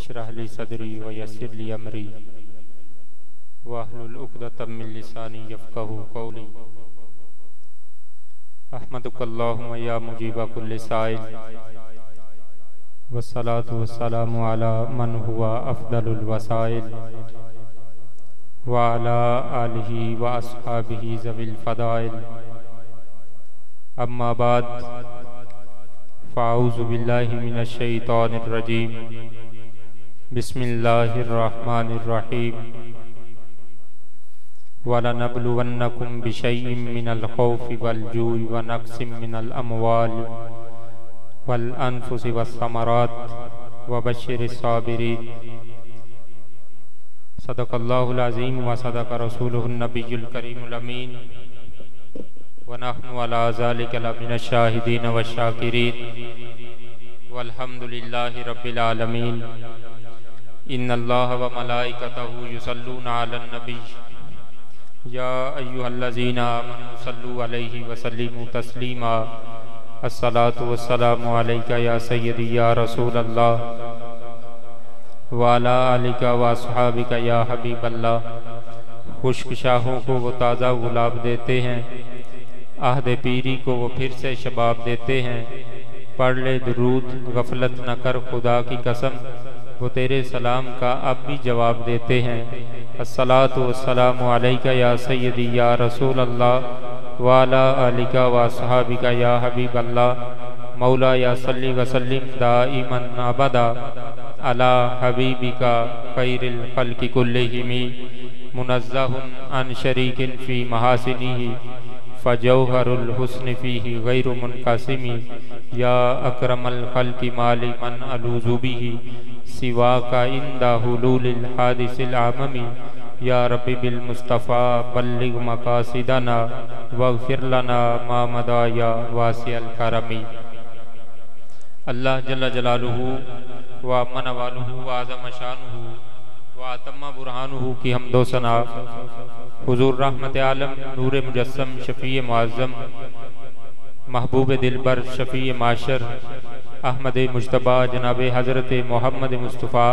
इश्रह ली सदरी व यस्सिर ली अमरी वाहलुल उक़दतम मिन लिसानी यफ़क़हू क़ौली। अहमदुकल्लाहुम्मा या मुजीबा कुल्लि साइल वस्सलातु वस्सलामु अला मन हुवा अफ़दलुल वसाइल व अला आलिहि व अस्हाबिहि ज़विल फ़दाइल। अम्मा बाद फ़अऊज़ु बिल्लाहि मिनश शैतानिर रजीम। बिस्मिल्लाहिर रहमानिर रहीम। वलनब्लुवन्नकुम बिशैइन मिनल खौफ़ि वल जू'i व नक़्सिम मिनल अमवालि वल अनफुसि वस्समरात व बश्शिरिस साबिरीन। सदक़ल्लाहुल अज़ीम व सदक़ रसूलुहुन नबियुल करीमुल अमीन व नहनु अला ज़ालिका लमिनश शाहिदीन व शाकिरीन वल्हम्दुलिल्लाहि रब्बिल आलमीन। इन्नल्लाह व मलाइकतहु युसल्लूना अलन नबी या अय्युहल्लज़ीना आमनू सल्लु अलैहि व सल्लिमू तस्लीमा। अस्सलातु वस्सलामु अलैका या सय्यदी या रसूलल्लाह व अला आलिका व अस्हाबिका या हबीबल्लाह। खुश्क शाहों को वो ताज़ा गुलाब देते हैं, आहद पीरी को वो फिर से शबाब देते हैं। पढ़ ले दुरूद गफलत न कर खुदा की कसम, वो तेरे सलाम का अब भी जवाब देते हैं। अस्सलातु वस्सलामु अलैका या सय्यदी या रसूल अल्लाह व अला आलिका व अस्हाबिका या हबीब अल्लाह। मौला या सल्ली व सल्लिम दाइमन अबदा अला हबीबिका खैरिल खल्क़ि कुल्लिहिम। मुनज़्ज़हुन अन शरीकिन फ़ी महासिनिही फ़जौहरुल हुस्नि फ़ीही गैरु मुनक़सिमी। या अकरमल खल्क़ि माली मन अलूज़ु बिही सिवा का इंदा हुलूलिल हादिसिल आममी। या रब्बी बिल मुस्तफ़ा बल्लिग मक़ासिदना वग़फ़िर लना मा मदा या वासिअल करमी। अल्लाह जल्ल जलालुहु व अम्मन वालुहु व आज़म शानुहु व अतम्मा बुरहानुहु की हम्दो सना हुज़ूर रहमत आलम नूर मुजस्सम शफ़ी मुअज़्ज़म महबूब दिलबर शफ़ी माशर अहमद मुज्तबा जनाब हज़रत मोहम्मद मुस्तफ़ा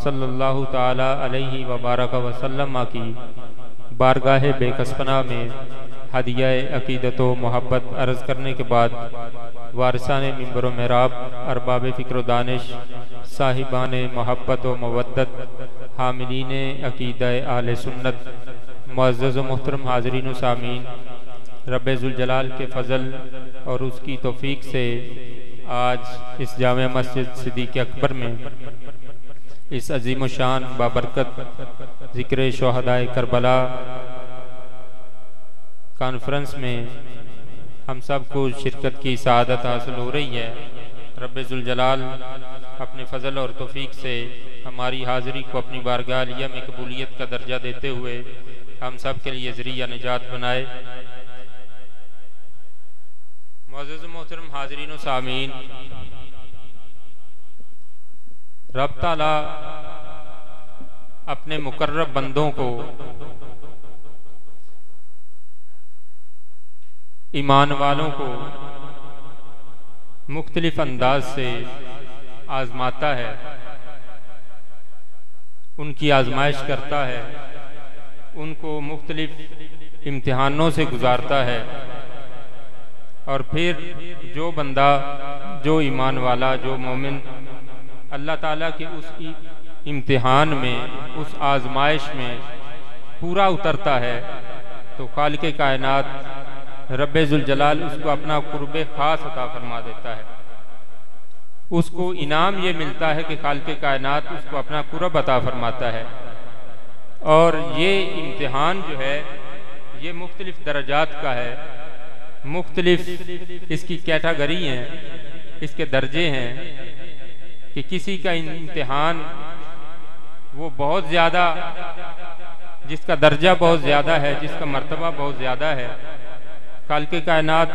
सल्लल्लाहु ताला अलैहि व बारक वसल्लम की बारगाह बेकसपना में हदिया अकीदत व मोहब्बत अर्ज़ करने के बाद वारिसान मिंबर व मेहराब अरबाब फ़िक्र व दानिश साहिबान मोहब्बत व मवद्दत हामिलीन अकीदा आले सुन्नत मुअज़्ज़ज़ व मुहतरम हाज़रीन व सामीन, रब्बे ज़ुल जलाल के फ़ज़ल और उसकी तौफ़ीक़ से आज इस जामे मस्जिद सिद्दीक़ अकबर में इस अज़ीम शान बाबरकत ज़िक्र शुहदाए करबला कॉन्फ्रेंस में हम सब को शिरकत की सआदत हासिल हो रही है। रब्बे ज़ुल जलाल अपने फ़ज़ल और तौफ़ीक़ से हमारी हाज़िरी को अपनी बारगाह आलिया में कबूलियत का दर्जा देते हुए हम सब के लिए ज़रिया निजात बनाए। मुअज़्ज़ज़ मोहतरम हाज़रीन व सामीन, रब ताला अपने मुकर्रब बंदों को ईमान वालों को मुख्तलिफ अंदाज से आजमाता है, उनकी आजमाइश करता है, उनको मुख्तलिफ इम्तिहानों से गुजारता है। और फिर जो बंदा, जो ईमान वाला, जो मोमिन अल्लाह ताला के उस इम्तिहान में, उस आजमाइश में पूरा उतरता है तो खालिक़े कायनात रब्बे ज़ुल जलाल उसको अपना कुर्बे ख़ास अता फरमा देता है। उसको इनाम ये मिलता है कि खालिक़े कायनात उसको अपना कुर्ब अता फरमाता है। और ये इम्तिहान जो है ये मुख्तलिफ दर्जात का है, मुख्तलिफ इसकी कैटेगरी हैं, इसके दर्जे हैं कि किसी का इम्तिहान वो बहुत ज़्यादा, जिसका दर्जा बहुत ज़्यादा है, जिसका मर्तबा बहुत ज़्यादा है, खालिक़े कायनात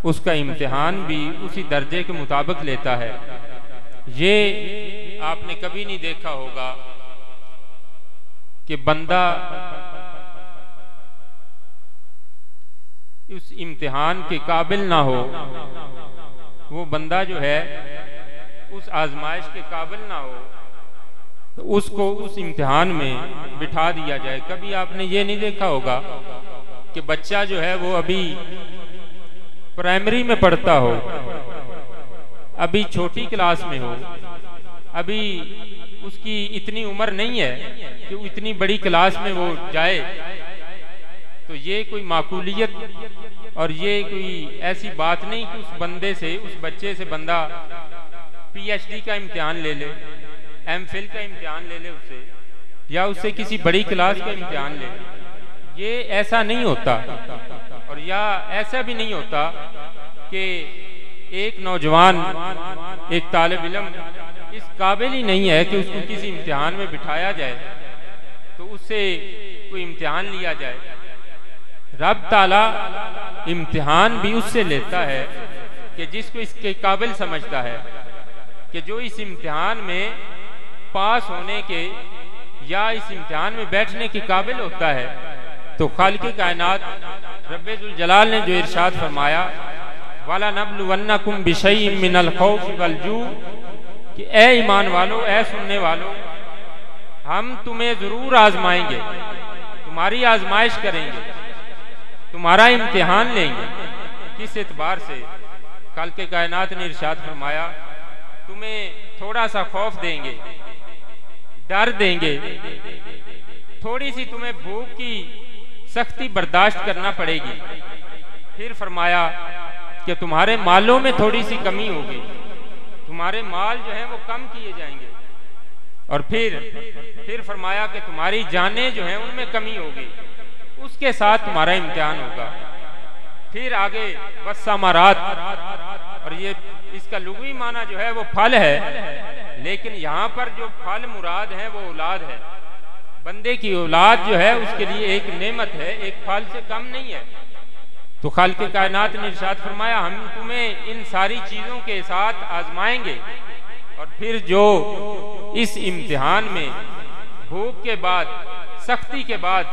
उसका इम्तिहान भी उसी दर्जे के मुताबिक लेता है। ये आपने कभी नहीं देखा होगा कि बंदा उस इम्तिहान के काबिल ना हो, वो बंदा जो है उस आजमाइश के काबिल ना हो तो उसको उस इम्तिहान में बिठा दिया जाए। कभी आपने ये नहीं देखा होगा कि बच्चा जो है वो अभी प्राइमरी में पढ़ता हो, अभी छोटी क्लास में हो, अभी उसकी इतनी उम्र नहीं है कि इतनी बड़ी क्लास में वो जाए, तो ये कोई माकूलियत और ये कोई ऐसी बात नहीं कि उस बंदे से, उस बच्चे से बंदा PhD का इम्तिहान ले ले, MPhil का इम्तिहान ले ले उससे, या उससे किसी बड़ी क्लास का इम्तिहान ले ले। ये ऐसा नहीं होता। और या ऐसा भी नहीं होता कि एक नौजवान, एक तालिब इल्म इस काबिल ही नहीं है कि उसको किसी इम्तिहान में बिठाया जाए तो उससे कोई इम्तिहान लिया जाए। रब ताला इम्तिहान भी उससे लेता है कि जिसको इसके काबिल समझता है, कि जो इस इम्तिहान में पास होने के या इस इम्तिहान में बैठने के काबिल होता है। तो खालिक़े कायनात रब्बे जुल जलाल ने जो इरशाद फरमाया, वाला नब्लुवन्नकुम बिशैइन मिनल खौफ वल जू, कि ए ईमान वालो, ए सुनने वालो, हम तुम्हें जरूर आजमाएंगे, तुम्हारी आजमाइश करेंगे, तुम्हारा इम्तिहान लेंगे। किस एतबार से? खालिक़े कायनात ने इरशाद फरमाया, तुम्हें थोड़ा सा खौफ देंगे, डर देंगे, थोड़ी सी तुम्हें भूख की सख्ती बर्दाश्त करना पड़ेगी। फिर फरमाया कि तुम्हारे मालों में थोड़ी सी कमी होगी, तुम्हारे माल जो हैं वो कम किए जाएंगे। और फिर फरमाया कि तुम्हारी जानें जो हैं उनमें कमी होगी, उसके साथ तुम्हारा इम्तिहान होगा। फिर आगे वस्समारात, और ये इसका लुग़वी माना जो है वो फल है, लेकिन यहाँ पर जो फल मुराद है वो औलाद है। बंदे की औलाद जो है उसके लिए एक नेमत है, एक फल से कम नहीं है। तो खालिक़े कायनात ने इरशाद फरमाया, हम तुम्हें इन सारी चीजों के साथ आजमाएंगे। और फिर जो इस इम्तिहान में भूख के बाद, सख्ती के बाद,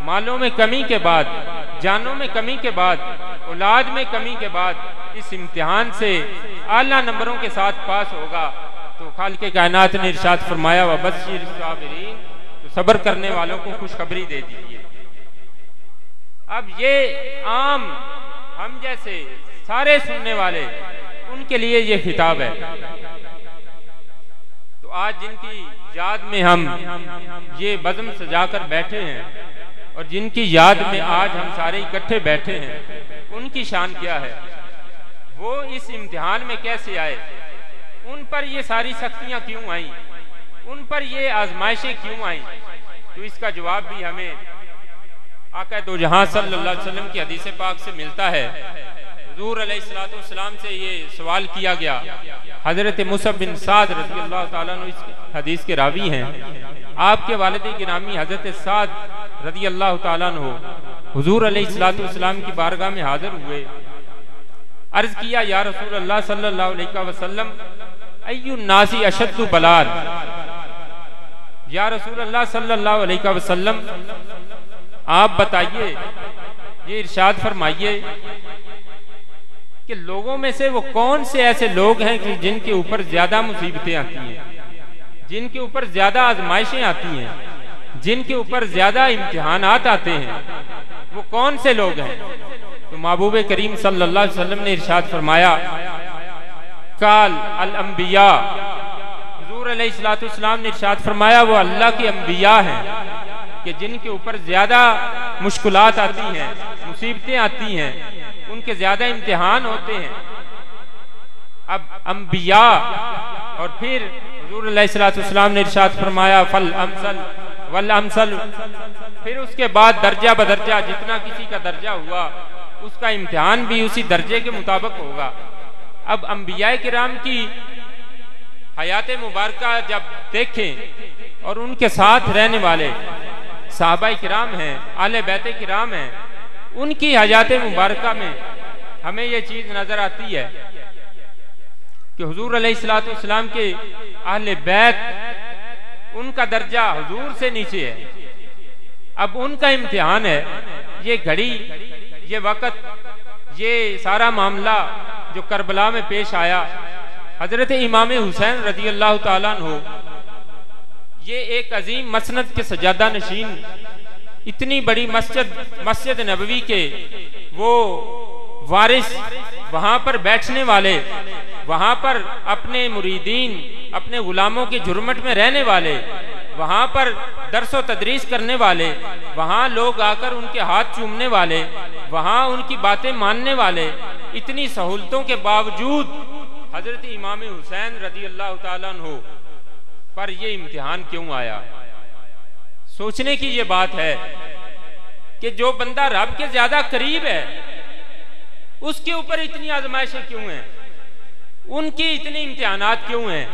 मालों में कमी के बाद, जानों में कमी के बाद, औलाद में कमी के बाद इस इम्तिहान से आला नंबरों के साथ पास होगा, तो खालिक़े कायनात ने इरशाद फरमाया, वबश्शिर साबिरीन, तो सब्र करने वालों को खुशखबरी दे दीजिए। अब ये आम हम जैसे सारे सुनने वाले, उनके लिए ये खिताब है। तो आज जिनकी याद में हम ये बज़्म सजाकर बैठे हैं और जिनकी याद में आज हम सारे इकट्ठे बैठे हैं, उनकी शान क्या है, वो इस इम्तिहान में कैसे आए, उन पर ये सारी सख्तियां क्यों आई, उन पर ये आजमाइशें क्यों आई। तो इसका जवाब भी हमें आका दो जहां सल्लल्लाहु अलैहि वसल्लम की हदीस पाक से मिलता है। हुजूर अलैहिस्सलातु वस्सलाम से ये सवाल किया गया। हजरत मुसअब बिन साद रज़ियल्लाहु ताला अन्हु इस हदीस के रावी हैं। आपके वालिद गिरामी हजरत साद रज़ियल्लाहु ताला अन्हु हुजूर अलैहिस्सलातु वस्सलाम की बारगाह में हाजिर हुए। अर्ज किया, या रसूल अल्लाह सल्लल्लाहु अलैहि वसल्लम, अय्युन नासी अशद्दु बलाल। या रसूल अल्लाह सल्लल्लाहु अलैहि वसल्लम, आप बताइए, ये इरशाद फरमाइए कि लोगों में से वो कौन से ऐसे लोग हैं कि जिनके ऊपर ज्यादा मुसीबतें आती हैं, जिनके ऊपर ज्यादा आजमाइशें आती हैं, जिनके ऊपर ज्यादा इम्तिहानात आते हैं, वो कौन से लोग हैं। तो महबूब करीम सल्लल्लाहु अलैहि वसल्लम ने इरशाद फरमाया, काल अल अंबिया। हुजूर अलैहिस्सलातु वस्सलाम ने इरशाद फरमाया, वो अल्लाह के अंबिया हैं कि जिनके ऊपर ज्यादा मुश्किलात आती हैं, मुसीबतें आती हैं, उनके ज्यादा इम्तिहान होते हैं। अब अंबिया, और फिर हुजूर अलैहिस्सलातु वस्सलाम ने इरशाद फरमाया, फल अमसल वल अमसल। फिर उसके बाद दर्जा बदर्जा जितना किसी का दर्जा हुआ, उसका इम्तिहान भी उसी दर्जे के मुताबिक होगा। अब अंबिया किराम की हयात मुबारका जब देखें और उनके साथ रहने वाले सहाबा किराम हैं, आले बैते किराम हैं, उनकी हयात मुबारका में हमें ये चीज नजर आती है कि हुजूर अलैहिस्सलातु वस्सलाम के अहले बैत, उनका दर्जा हुजूर से नीचे है। अब उनका इम्तिहान है, ये घड़ी, ये वक्त, ये सारा मामला जो करबला में पेश आया, हजरत इमाम हुसैन रजी अल्लाह ताला अन्हु ये एक अजीम मसनद के सजादा नशीन, इतनी बड़ी मस्जिद नबवी के वो वारिस, वहां पर बैठने वाले, वहां पर अपने मुरीदीन, अपने गुलामों के झुरमट में रहने वाले, वहां पर दरसो तदरीस करने वाले, वहां लोग आकर उनके हाथ चूमने वाले, वहां उनकी बातें मानने वाले, इतनी सहूलतों के बावजूद हजरत इमाम हुसैन रजी अल्लाह ताला अन्हु पर ये इम्तिहान क्यों आया? सोचने की ये बात है कि जो बंदा रब के ज्यादा करीब है उसके ऊपर इतनी आजमाइशें क्यों हैं? उनकी इतनी इम्तिहानात क्यों हैं?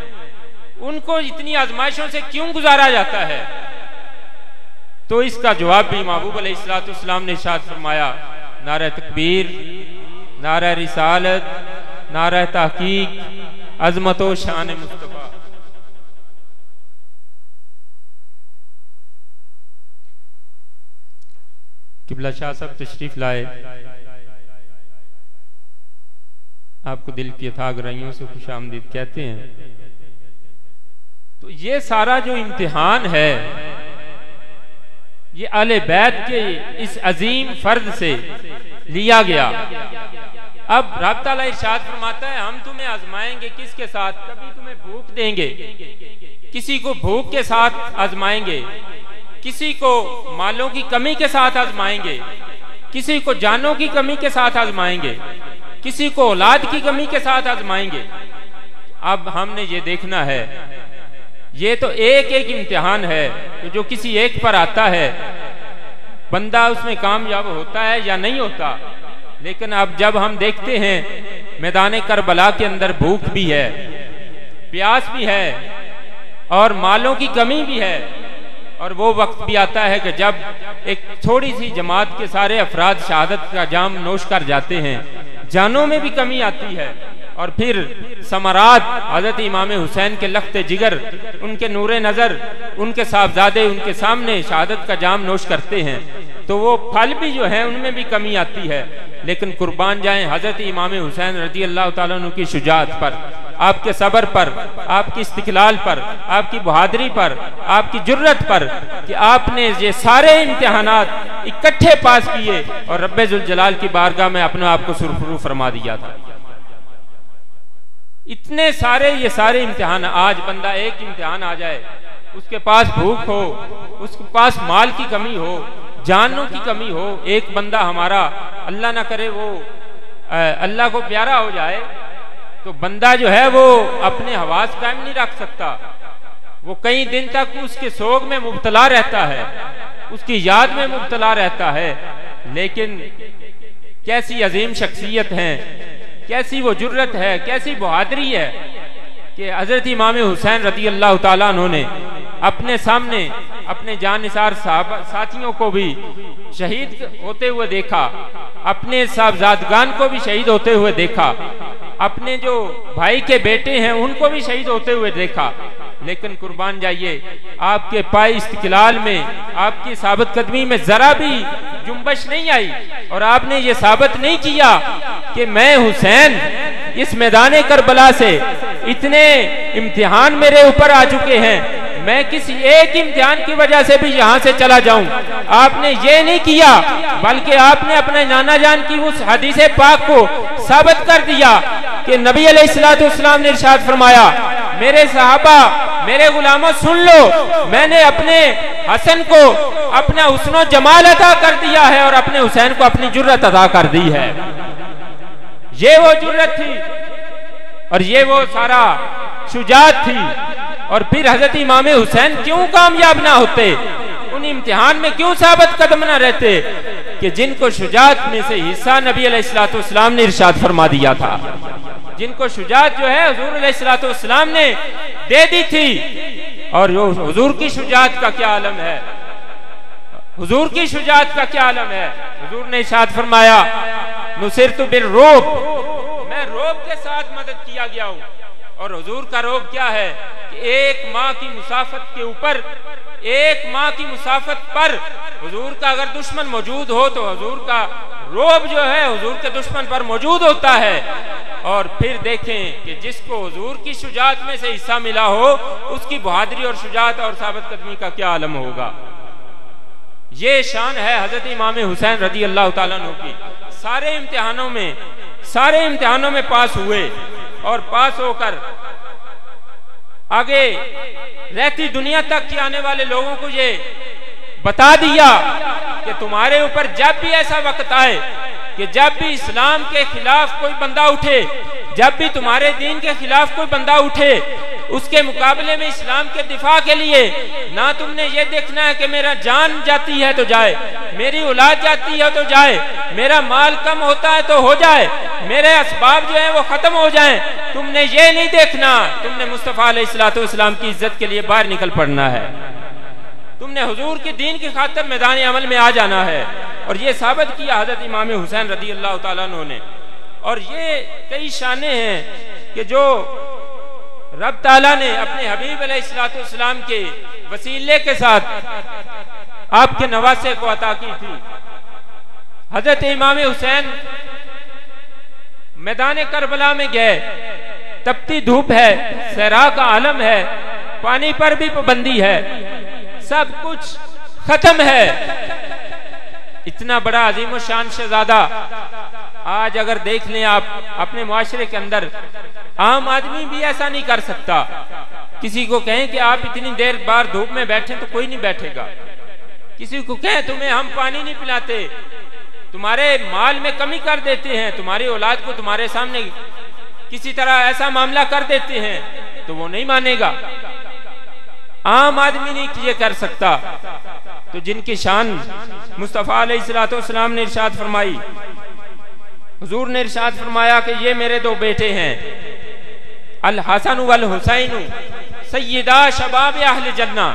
उनको इतनी आजमाइशों से क्यों गुजारा जाता है? तो इसका जवाब भी महबूब अलैहिस्सलाम ने इरशाद फरमाया, नारा तकबीर, नारा रिसालत, नारा तहकीक, अजमतो शान मुस्तफा। किबला शाह साहब तशरीफ लाए, आपको दिल की अथाह गहराइयों से खुशामदीद कहते हैं। तो ये सारा जो इम्तिहान है ये आले बैत के इस अजीम फर्द से लिया गया। अब रब ताला इरशाद फरमाता है, हम तुम्हें आजमाएंगे किसके साथ? कभी तुम्हें भूख देंगे, किसी को भूख के साथ आजमाएंगे, किसी को मालों की कमी के साथ आजमाएंगे, किसी को जानों की कमी के साथ आजमाएंगे, किसी को औलाद की कमी के साथ आजमाएंगे। अब हमने ये देखना है, ये तो एक एक इम्तिहान है तो जो किसी एक पर आता है बंदा उसमें कामयाब होता है या नहीं होता। लेकिन अब जब हम देखते हैं मैदान करबला के अंदर भूख भी है, प्यास भी है और मालों की कमी भी है, और वो वक्त भी आता है कि जब एक थोड़ी सी जमात के सारे अफराद शहादत का जाम नोश कर जाते हैं, जानों में भी कमी आती है, और फिर समरात हजरत इमाम हुसैन के लख्ते जिगर, उनके नूरे नजर, उनके साहबजादे उनके सामने शहादत का जाम नोश करते हैं, तो वो फल भी जो है उनमें भी कमी आती है। लेकिन कुर्बान जाएं हजरत इमाम हुसैन रजी अल्लाह ताला अन्हु की शुजाअत पर, आपके सब्र पर, आपकी इस्तिकलाल पर, आपकी बहादुरी पर, आपकी जुर्रत पर कि आपने ये सारे इम्तिहानात इकट्ठे पास किए और रब्बे जुल जलाल की बारगाह में अपने आप को सुरखरू फरमा दिया था। इतने सारे ये सारे इम्तिहान, आज बंदा एक इम्तिहान आ जाए, उसके पास भूख हो, उसके पास माल की कमी हो, जानों की कमी हो, एक बंदा हमारा अल्लाह ना करे वो अल्लाह को प्यारा हो जाए, तो बंदा जो है वो अपने हवास कायम नहीं रख सकता, वो कई दिन तक उसके सोग में मुब्तला रहता है, उसकी याद में मुब्तला रहता है। लेकिन कैसी अजीम शख्सियत है, कैसी वो जुर्रत है, कैसी बहादुरी है कि हजरत इमाम हुसैन रज़ी अल्लाह ताला अन्हु ने अपने सामने अपने जानिसार साथियों को भी शहीद होते हुए देखा, अपने साहबजादगान को भी शहीद होते हुए देखा, अपने जो भाई के बेटे हैं उनको भी शहीद होते हुए देखा। लेकिन कुर्बान जाइए, आपके पाए इस्तिकलाल में, आपकी साबित कदमी में जरा भी जुम्बश नहीं आई, और आपने ये साबित नहीं किया कि मैं हुसैन इस मैदान करबला से इतने इम्तिहान मेरे ऊपर आ चुके हैं, मैं किसी एक इम्तिहान की वजह से भी यहाँ से चला जाऊं। आपने ये नहीं किया, बल्कि आपने अपने नाना जान की उस हदीस पाक को साबित कर दिया कि नबी अलैहिस्सलाम ने इरशाद फरमाया, मेरे सहाबा, मेरे गुलामों सुन लो, मैंने अपने हसन को अपना हुस्न जमाल अता कर दिया है और अपने हुसैन को अपनी जुर्रत अता कर दी है। ये वो जुर्रत थी और ये वो सारा शुजाअत थी। और फिर हजरत इमाम हुसैन क्यों कामयाब ना होते, उन इम्तिहान में क्यों साबित कदम ना रहते कि जिनको शुजाअत में से हिस्सा नबी अलैहिस्सलाम ने इरशाद फरमा दिया था, जिनको शुजाअत जो है हुजूर अलैहिस्सलाम ने दे दी थी। और जो हुजूर की शुजाअत का क्या आलम है, हुजूर की शुजाअत का क्या आलम है। हुजूर ने इरशाद फरमाया, नुसिरतु बिर्रुब, मैं रोब के साथ मदद किया गया हूँ। और हुजूर का रोब क्या है कि एक माह की मुसाफत के ऊपर, एक माह की मुसाफत पर हुजूर का अगर दुश्मन मौजूद हो तो हुजूर का रोब जो है हुजूर के दुश्मन पर मौजूद होता है। और फिर देखें कि जिसको हुजूर की शुजात में से हिस्सा मिला हो उसकी बहादुरी और शुजात और साबित कदमी का क्या आलम होगा। ये शान है हजरत इमाम हुसैन रजी अल्लाह ताला अन्हु की। सारे इम्तिहानों में पास हुए और पास होकर आगे रहती दुनिया तक के आने वाले लोगों को ये बता दिया कि तुम्हारे ऊपर जब भी ऐसा वक्त आए कि जब भी इस्लाम के खिलाफ कोई बंदा उठे, जब भी तुम्हारे दीन के खिलाफ कोई बंदा उठे, उसके मुकाबले में इस्लाम के दिफा के लिए ना तुमने ये देखना है कि मेरा जान जाती है तो जाए, मेरी औलाद जाती है तो जाए, मेरा माल कम होता है तो हो जाए, मेरे असबाब जो है वो खत्म हो जाए। तुमने ये नहीं देखना, तुमने मुस्तफा अलैहिस्सलातु वस्सलाम की इज्जत के लिए बाहर निकल पड़ना है, तुमने हुजूर की दीन की खातिर मैदान अमल में आ जाना है। और ये साबित किया हजरत इमाम हुसैन रदी अल्लाह ताला अन्हु ने। और ये कई शाने हैं कि जो रब ताला ने अपने हबीब अलैहिस्सलातु वस्सलाम के वसीले के साथ आपके नवासे को अता की थी। हजरत इमाम हुसैन मैदान करबला में गए, तपती धूप है, सहरा का आलम है, पानी पर भी पाबंदी है, सब कुछ खत्म है। इतना बड़ा अजीम शान शहजादा आज अगर देख लें आप अपने मुआशरे के अंदर, आम आदमी भी ऐसा नहीं कर सकता। किसी को कहें कि आप इतनी देर बाहर धूप में बैठे तो कोई नहीं बैठेगा। किसी को कहें तुम्हें हम पानी नहीं पिलाते, तुम्हारे माल में कमी कर देते हैं, तुम्हारी औलाद को तुम्हारे सामने किसी तरह ऐसा मामला कर देते हैं, तो वो नहीं मानेगा। आम आदमी नहीं ये कर सकता। तो जिनकी शान मुस्तफा अलैहिस्सलातु वस्सलाम ने इरशाद फरमाई, हुजूर ने इरशाद फरमाया कि ये मेरे दो बेटे हैं, अल हसन वल हुसैन सय्यदा शबाब अहल जन्ना,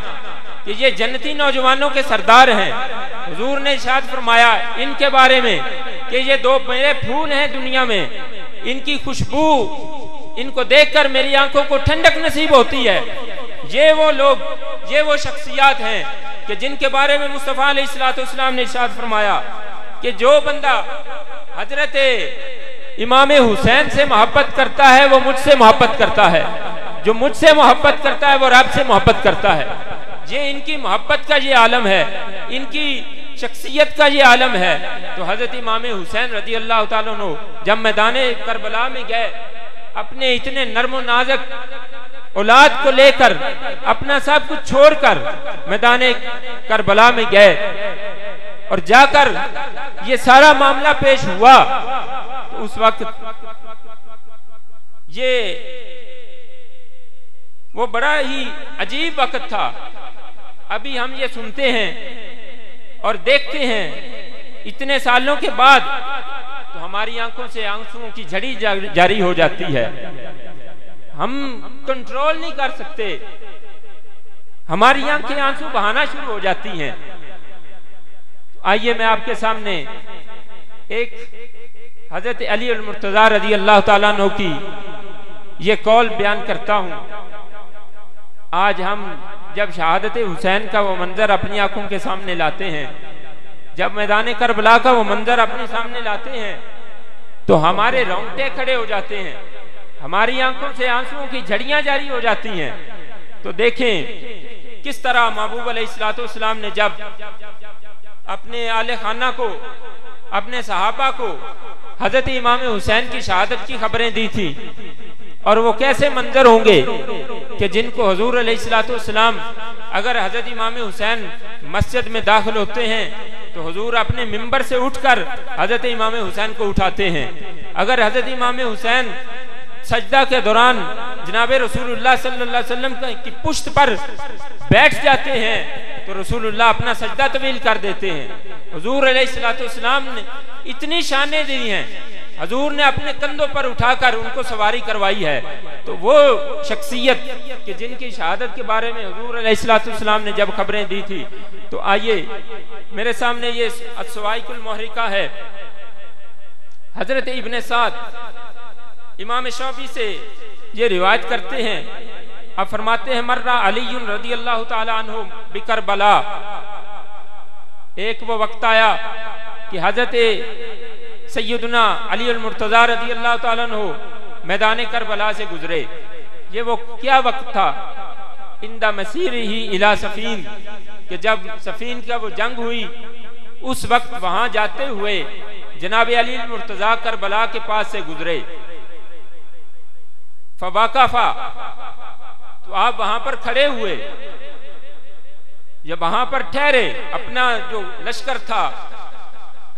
कि ये जन्नती नौजवानों के सरदार हैं। हुजूर ने इरशाद फरमाया इनके बारे में कि ये दो मेरे फूल हैं दुनिया में, इनकी खुशबू इनको देखकर मेरी आंखों को ठंडक नसीब होती है। ये वो लोग, ये वो शख्सियात हैं कि जिनके बारे में मुस्तफा अलैहिस्सलातु वस्सलाम ने इरशाद फरमाया कि जो बंदा हजरत इमाम हुसैन से मोहब्बत करता है वो मुझसे मोहब्बत करता है, जो मुझसे मोहब्बत करता है वो रब से मोहब्बत करता है। ये इनकी मोहब्बत का ये आलम है, इनकी शख्सियत का ये आलम है। तो हजरत इमाम हुसैन रजी अल्लाह ताला अन्हु जब मैदान करबला में गए, अपने इतने नर्म नाजुक औलाद को लेकर अपना सब कुछ छोड़कर मैदान करबला में गए और जाकर ये सारा मामला पेश हुआ, तो उस वक्त ये वो बड़ा ही अजीब वक्त था। अभी हम ये सुनते हैं और देखते हैं इतने सालों के बाद, तो हमारी आंखों से आंसुओं की झड़ी जारी हो जाती है। हम कंट्रोल नहीं कर सकते, हमारी आंखें आंसू बहाना शुरू हो जाती हैं। तो आइए मैं आपके सामने एक हजरत अली अल मुर्तजा रजी अल्लाह ताला अन्हु की ये कौल बयान करता हूं। आज हम जब शहादत हुसैन का वो मंजर अपनी आंखों के सामने लाते हैं, जब मैदान करबला का वो मंजर अपने सामने लाते हैं, तो हमारे रोंगटे खड़े हो जाते हैं, हमारी आंखों से आंसुओं की झड़ियां जारी हो जाती हैं। तो देखें किस तरह महबूब अलैहिस्सलातु वस्सलाम ने जब अपने आले खाना को, अपने सहाबा को हजरत इमाम हुसैन की शहादत की खबरें दी थी, और वो कैसे मंजर होंगे कि जिनको हुजूर अलैहिस्सलातु वस्सलाम अगर हजरत इमाम हुसैन मस्जिद में दाखिल होते हैं तो हुजूर अपने मिंबर से उठकर हजरत इमाम हुसैन को उठाते हैं। अगर हजरत इमाम हुसैन सजदा के दौरान जनाबे रसूलुल्लाह सल्लल्लाहु अलैहि वसल्लम की पुश्त पर बैठ जाते हैं तो रसूलुल्लाह अपना सजदा तवील कर देते हैं। हुजूर अलैहिस्सलातु वस्सलाम ने इतनी शानें दी हैं, हुजूर ने अपने कंधों पर उठाकर उनको सवारी करवाई है। तो वो शख्सियत कि जिनकी शहादत के बारे में हुजूर अलैहिस्सलातु वस्सलाम ने जब खबरें दी थी, तो आइए मेरे सामने ये अस्सवाइकुल मुहरिका है। हजरत इब्ने साद इमाम शाफी से ये रिवायत करते हैं, अब फरमाते हैं मर्रा अलीयुन रदियल्लाहु ताला अन्हु बिकरबला। एक वो वक्त आया कि हजरत सैयदना अली अल मुर्तज़ा रज़ी अल्लाह ताला अन्हु मैदान करबला से गुजरे। ये वो क्या वक्त था, इंदा मसीर ही इला सफीन, कि जब सफीन का वो जंग हुई उस वक्त वहां जाते हुए जनाब अली अल मुर्तज़ा करबला के पास से गुजरे। फवाकफा, तो आप वहां पर खड़े हुए, जब वहां पर ठहरे, अपना जो लश्कर था,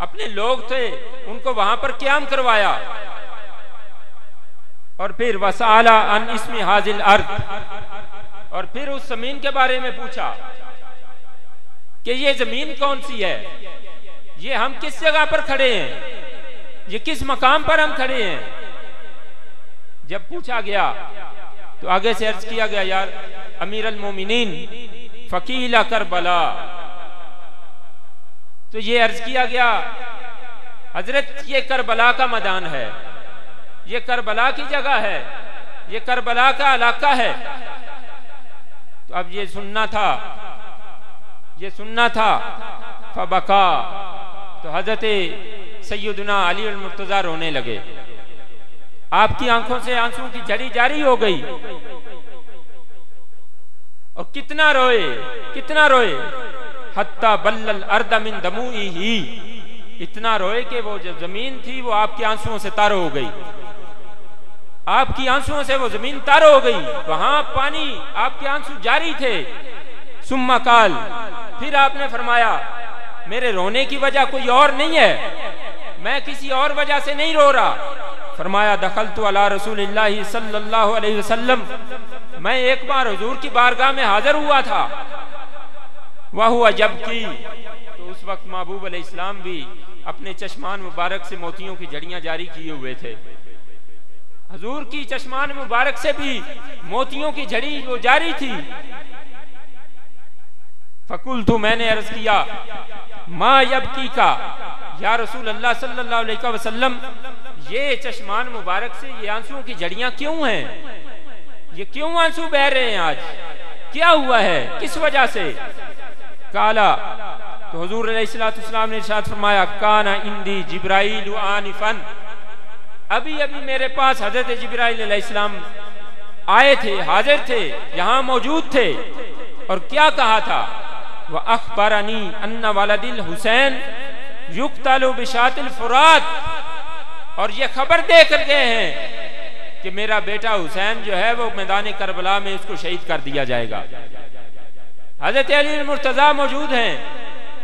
अपने लोग थे, उनको वहां पर क़याम करवाया। और फिर वसाला अन इस्मी हाजिल अर्द, और फिर उस जमीन के बारे में पूछा कि ये जमीन कौन सी है, ये हम किस जगह पर खड़े हैं, ये किस मकाम पर हम खड़े हैं। जब पूछा गया तो आगे से अर्ज किया गया, यार अमीर अल मोमिनीन फकीला करबला। तो ये अर्ज किया गया, हजरत ये करबला का मैदान है, ये करबला की जगह है, ये करबला का इलाका है। तो अब ये सुनना था, ये सुनना था। फबका, तो हजरत सैयदना अली अल मुर्तज़ा रोने लगे, आपकी आंखों से आंसू की झड़ी जारी हो गई। और कितना रोए, कितना रोए, हत्ता बल्लल अर्द मिन दमुई ही, इतना रोए कि वो जो जमीन थी वो आपके आंसुओं से तर हो गई, आपकी आंसुओं से वो जमीन तर हो गई, वहां पानी, आपके आंसू जारी थे। सुम्मा काल, फिर आपने फरमाया, मेरे रोने की वजह कोई और नहीं है, मैं किसी और वजह से नहीं रो रहा। फरमाया दखलतु अला रसूलिल्लाहि सल्लल्लाहु अलैहि वसल्लम, मैं एक बार हुजूर की बारगाह में हाजिर हुआ था। वह हुआ जबकि, तो उस वक्त महबूब अलैहिस्सलाम भी अपने चश्मान मुबारक से मोतियों की जड़ियां जारी किए हुए थे। हुजूर की चश्मान मुबारक से भी मोतियों की झड़ी वो जारी थी। फकुल, तो मैंने अर्ज किया, मा यबकी का या रसूल अल्लाह सल्लल्लाहु अलैहि वसल्लम, ये चश्मान मुबारक से ये आंसुओं की झड़ियां क्यों हैं, ये क्यों आंसू बह रहे हैं, आज क्या हुआ है, किस वजह से। काला, तो हुजूर अलैहिस्सलाम ने इरशाद फरमाया, काना इंदी जिब्राइल आनिफन, अभी अभी मेरे पास हजरत जिब्राइल अलैहिस्सलाम आए थे, हाजिर थे, यहां मौजूद थे। और क्या कहा था, वह अखबरनी अन्ना वालदिल हुसैन युक्तलु बिशातिल फुरात, और ये खबर दे कर गए हैं कि मेरा बेटा हुसैन जो है वो मैदान करबला में उसको शहीद कर दिया जाएगा। हजरत अली मुर्तज़ा मौजूद हैं,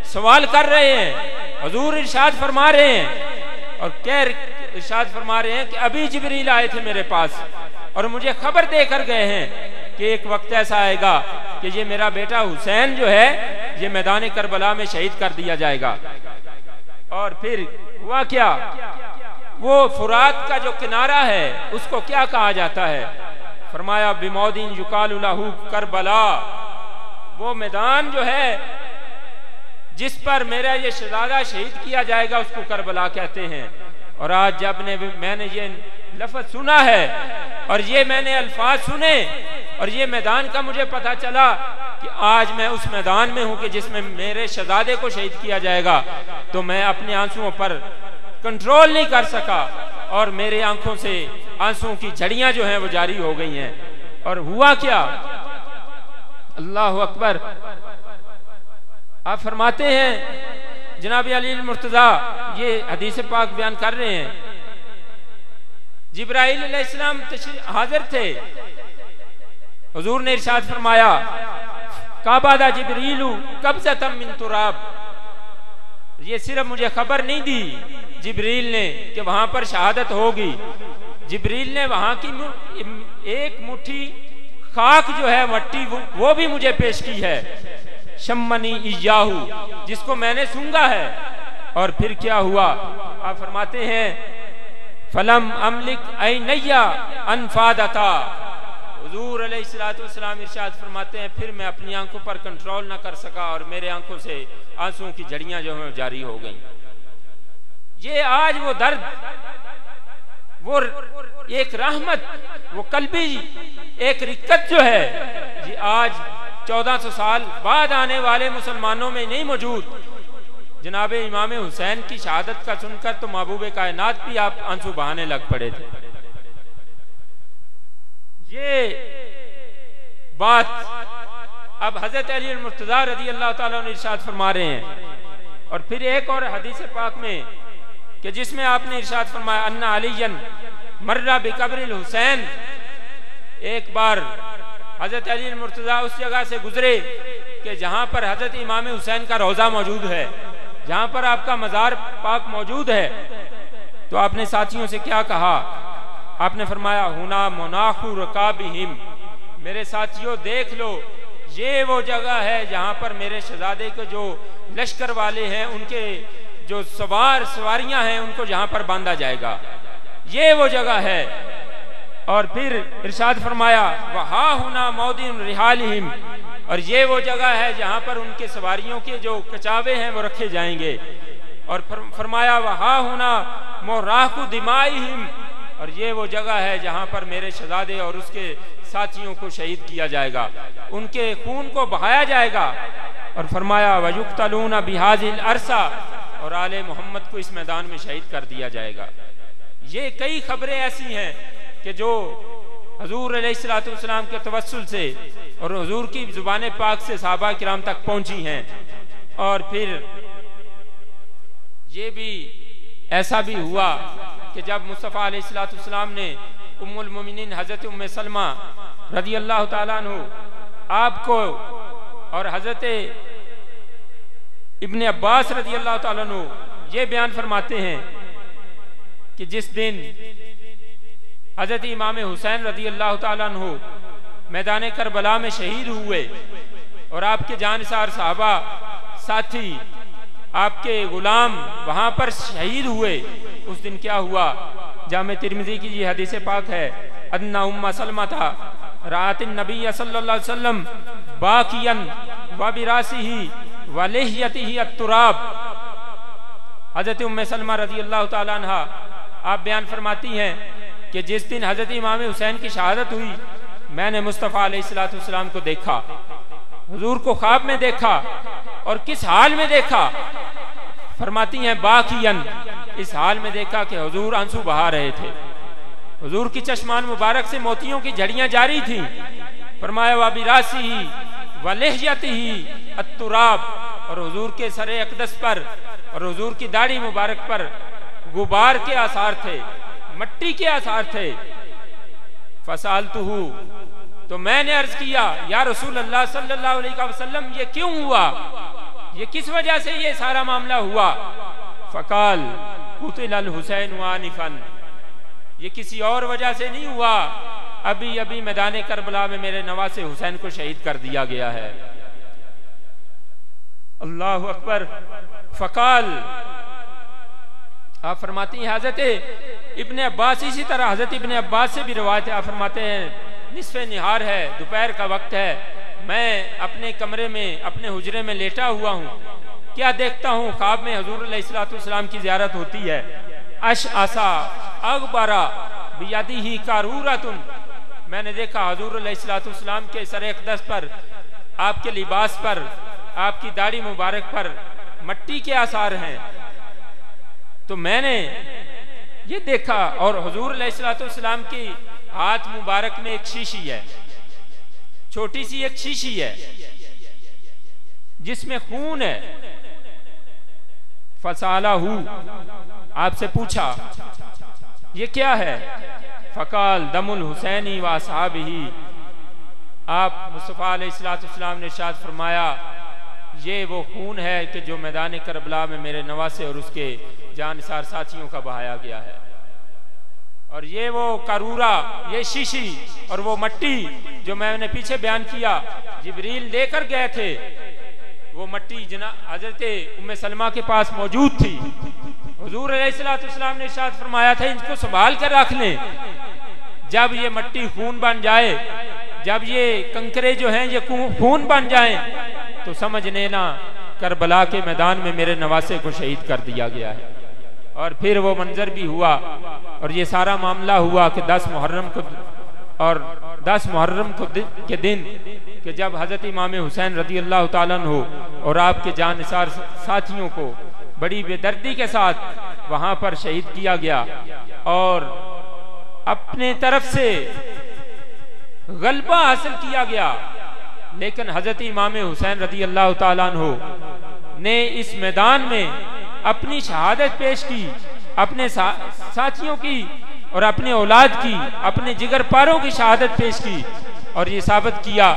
सवाल कर रहे हैं, हुजूर इरशाद फरमा रहे हैं, और क्या इरशाद फरमा रहे हैं कि अभी जिब्रील आए थे मेरे पास और मुझे खबर दे कर गए हैं कि एक वक्त ऐसा आएगा कि ये मेरा बेटा हुसैन जो है ये मैदान करबला में शहीद कर दिया जाएगा। और फिर हुआ क्या, वो फुरात का जो किनारा है उसको क्या कहा जाता है, फरमाया बिमौदिन युकालु लहू करबला, वो मैदान जो है जिस पर मेरा ये शहजादा शहीद किया जाएगा उसको करबला कहते हैं। और आज जब मैंने ये लफ्ज सुना है और ये मैंने अल्फाज सुने और ये मैदान का मुझे पता चला कि आज मैं उस मैदान में हूं कि जिसमें मेरे शहजादे को शहीद किया जाएगा, तो मैं अपने आंसुओं पर कंट्रोल नहीं कर सका और मेरे आंखों से आंसुओं की झड़ियां जो हैं वो जारी हो गई हैं। और हुआ क्या, अल्लाह अकबर, आप फरमाते हैं जनाब अली मुर्तज़ा ये हदीस पाक बयान कर रहे हैं, जिब्राइल अलैहिस्सलाम हाजिर थे, हुजूर ने इरशाद फरमाया काबादा जिब्रीलु कब्ज़तम मिन तुराब, ये सिर्फ मुझे खबर नहीं दी जिब्रील ने कि वहां पर शहादत होगी, जिब्रील ने वहां की एक मुट्ठी खाक जो है मट्टी वो भी मुझे पेश की है, शम्मनी इयाहू, जिसको मैंने सूंघा है। और फिर क्या हुआ, आप फरमाते हैं फलम अमलिक ऐनैया अनफादता, हुजूर अलैहिस्सलातु वस्सलाम इरशाद फरमाते हैं फिर मैं अपनी आंखों पर कंट्रोल ना कर सका और मेरे आंखों से आंसुओं की झड़ियां जो है जारी हो गई। ये आज वो दर्द, वो एक रहमत, वो कल्बी एक रिक्कत जो है ये आज 1400 साल बाद आने वाले मुसलमानों में नहीं मौजूद। जनाब इमाम हुसैन की शहादत का सुनकर तो महबूब कायनात भी आप आंसू बहाने लग पड़े थे। ये बात अब हजरत अली मुर्तजा रजी अल्लाह ताला ने इरशाद फरमा रहे हैं। और फिर एक और हदीस पाक में कि जिसमें आपने इरशाद फरमाया अन्ना अलीयन मर्रा बिकब्रिल हुसैन, एक बार हजरत अली मुर्तजा उस जगह से गुजरे कि जहां पर हजरत इमाम हुसैन का रोजा मौजूद है, जहां पर आपका मजार पाक मौजूद है। तो आपने साथियों से क्या कहा? आपने फरमाया हुना मुनाखु रकाबिहिम, मेरे साथियों देख लो ये वो जगह है जहां पर मेरे शहजादे के जो लश्कर वाले हैं, उनके जो सवारियां हैं, उनको जहां पर बांधा जाएगा, ये वो जगह है। और फिर इरशाद फरमाया वहा हुना मौदिन रिहालिहिम, और ये वो जगह है जहां पर उनके सवारियों के जो कचावे हैं वो रखे जाएंगे। और फरमाया वहा हुना मोराकु दिमाइहिम, और ये वो जगह है जहां पर मेरे शहजादे और उसके साथियों को शहीद किया जाएगा, उनके खून को बहाया जाएगा। और फरमाया वयुक्तलूना बिहाजिल अरसा, और आले मोहम्मद को इस मैदान में शहीद कर दिया जाएगा। ये कई खबरें ऐसी हैं कि जो हजूर अलैहिस्सलातु वस्सलाम के तवस्सुल से और हजूर की जुबान पाक से सहाबा किराम तक पहुंची हैं। और फिर ये भी ऐसा भी हुआ कि जब मुस्तफ़ा अलैहिस्सलातु वस्सलाम ने उम्मुल मोमिनीन हजरत उम्मे सलमा रजी अल्लाह ताला अन्हु आपको और हजरत इब्ने अब्बास रजी अल्लाह ताला अन्हु ये बयान फरमाते हैं कि जिस दिन हजरत इमाम हुसैन रजी अल्लाह ताला अन्हु मैदान करबला में शहीद हुए और आपके जानसार साहबा साथी आपके गुलाम वहां पर शहीद हुए, उस दिन क्या हुआ? जामे तिरमिज़ी की ये हदीस पाक है, अन्ना उम्मा सलमा था रातिन नबी सल्लल्लाहु अलैहि वसल्लम बाकियन व बिरासिही व लिहयतिही अत्तुराब। हजरत उम्मे सलमा रजी अल्लाह ताला अन्हा आप बयान फरमाती हैं कि जिस दिन हजरत इमाम हुसैन की शहादत हुई, मैंने मुस्तफ़ा अलैहिस्सलातु वस्सलाम को देखा, हुजूर को ख्वाब में देखा। और किस हाल में देखा? फरमाती हैं बाकियन, इस हाल में देखा कि हुजूर आंसू बहा रहे थे, हुजूर की चश्मान मुबारक से मोतियों की झड़ियां जारी थी। फरमाया व बिरासिही व लिहयतिही अत्तुराब, और हुजूर के सरे अक़दस पर और हुजूर की दाढ़ी मुबारक पर गुबार के आसार थे, मट्टी के आसार थे। फसालतुहु, तो मैंने अर्ज किया या रसूल अल्लाह सल्लल्लाहु अलैहि वसल्लम ये क्यों हुआ, ये किस वजह से ये सारा मामला हुआ? फकाल कुतिल हुसैन वानिफन, ये किसी और वजह से नहीं हुआ, अभी अभी मैदान करबला में मेरे नवासे हुसैन को शहीद कर दिया गया है। अल्लाहु अकबर। फकाल, आप फरमाती हैं हजरत इब्ने अब्बास, इसी तरह हजरत इब्ने अब्बास से भी रवायत है, आप फरमाते हैं निस्फ़े निहार है, दोपहर का वक्त है, मैं अपने कमरे में अपने हुजरे में लेटा हुआ हूँ, क्या देखता हूँ ख्वाब में हुजूर अलैहिस्सलातु वस्सलाम की ज़ियारत होती है। अश आसा अगबरा बियदिही कारूरतुन, मैंने देखा हुजूर अलैहिस्सलातु वस्सलाम के सर अक़दस पर, आपके लिबास पर, आपकी दाढ़ी मुबारक पर मट्टी के आसार हैं। तो मैंने ये देखा, और हुजूर अलैहिस्सलातु वस्सलाम की हाथ मुबारक में एक शीशी है, छोटी सी एक शीशी है जिसमें खून है। फसालहू, आपसे पूछा ये क्या है? फकाल दमुल हुसैनी व असहाबिही, आप मुस्तफ़ा अलैहिस्सलातु वस्सलाम ने इरशाद फरमाया ये वो खून है कि जो मैदान करबला में मेरे नवासे और उसके जानसार साथियों का बहाया गया है। और ये वो कारूरा, ये शीशी और वो मट्टी जो मैंने पीछे बयान किया, जिब्रील लेकर गए थे, वो मट्टी जना हजरत उम्मे सलमा के पास मौजूद थी। हुजूर अलैहिस्सलातु वस्सलाम ने इरशाद फरमाया था इनको संभाल कर रख लें, जब ये मट्टी खून बन जाए, जब ये कंकरे जो हैं ये खून बन जाएं, तो समझ लेना करबला के मैदान में मेरे नवासे को शहीद कर दिया गया है। और फिर वो मंजर भी हुआ और ये सारा मामला हुआ कि 10 मुहर्रम को, और 10 मुहर्रम को के दिन कि जब हजरत इमाम हुसैन रज़ी अल्लाह ताला अन्हु और आपके जानसार साथियों को बड़ी बेदर्दी के साथ वहां पर शहीद किया गया और अपने तरफ से गलबा हासिल किया गया। लेकिन हजरत इमाम हुसैन रदी अल्लाह ताला अन्हु ने इस मैदान में अपनी शहादत पेश की, अपने साथियों की और अपने औलाद की, अपने जिगर पारों की शहादत पेश की और ये साबित किया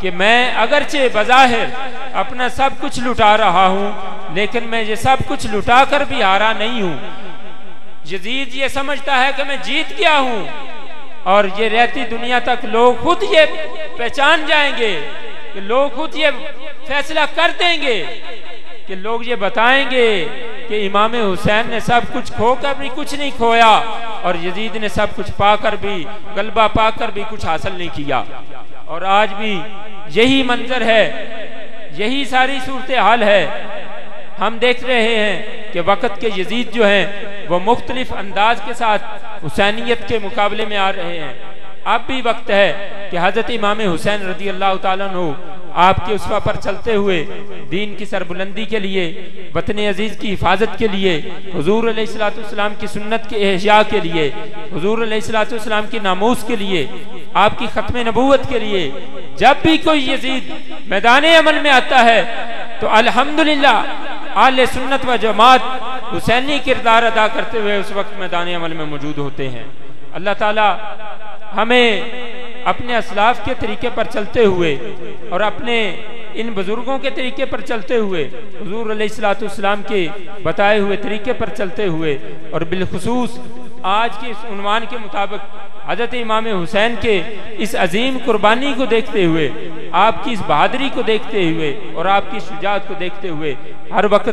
कि मैं अगरचे बज़ाहिर अपना सब कुछ लुटा रहा हूं, लेकिन मैं ये सब कुछ लुटा कर भी हारा नहीं हूं। यजीद ये समझता है कि मैं जीत गया हूं और ये रहती दुनिया तक लोग खुद ये पहचान जाएंगे, कि लोग खुद ये फैसला कर देंगे, कि लोग ये बताएंगे कि इमाम हुसैन ने सब कुछ खोकर भी कुछ नहीं खोया और यजीद ने सब कुछ पाकर भी, गलबा पाकर भी कुछ हासिल नहीं किया। और आज भी यही मंजर है, यही सारी सूरत हाल है। हम देख रहे हैं कि वक़्त के यजीद जो हैं वो मुख्तलिफ अंदाज के साथ हुसैनियत के मुकाबले में आ रहे हैं। अब भी वक्त है कि हजरत इमाम हुसैन रदी अल्लाह ताला अन्हु आपके उसवा पर चलते हुए दीन की सरबुलंदी के लिए, वतन अजीज की हिफाजत के लिए, हुजूर अलैहिस्सलाम की सुन्नत के एहया के लिए, हुजूर अलैहिस्सलाम की नामूस के लिए, आपकी खत्म नबूवत के लिए, जब भी कोई यजीद मैदान अमल में आता है तो अल्हम्दुलिल्लाह आले सुन्नत व जमात हुसैनी किरदार अदा करते हुए उस वक्त मैदान अमल में मौजूद होते हैं। अल्लाह ताला हमें अपने असलाफ के तरीके पर चलते हुए और अपने इन बुजुर्गों के तरीके पर चलते हुए, हुजूर अलैहिस्सलाम के बताए हुए तरीके पर चलते हुए और बिलखुसूस आज के इस उन्वान के मुताबिक हजरत इमाम हुसैन के इस अजीम कुर्बानी को देखते हुए, आपकी इस बहादुरी को देखते हुए और आपकी शुजाअत को देखते हुए हर वक्त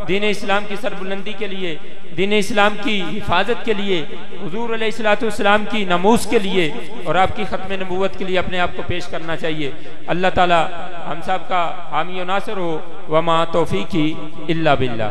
दीन इस्लाम की सरबुलंदी के लिए, दीन इस्लाम की हिफाजत के लिए, हुजूर अलैहिस्सलाम की नमूस के लिए और आपकी खत्म नबूवत के लिए अपने आप को पेश करना चाहिए। अल्लाह ताला हम सब का हामी और नासिर हो। वमा तौफीकी इल्ला बिल्लाह।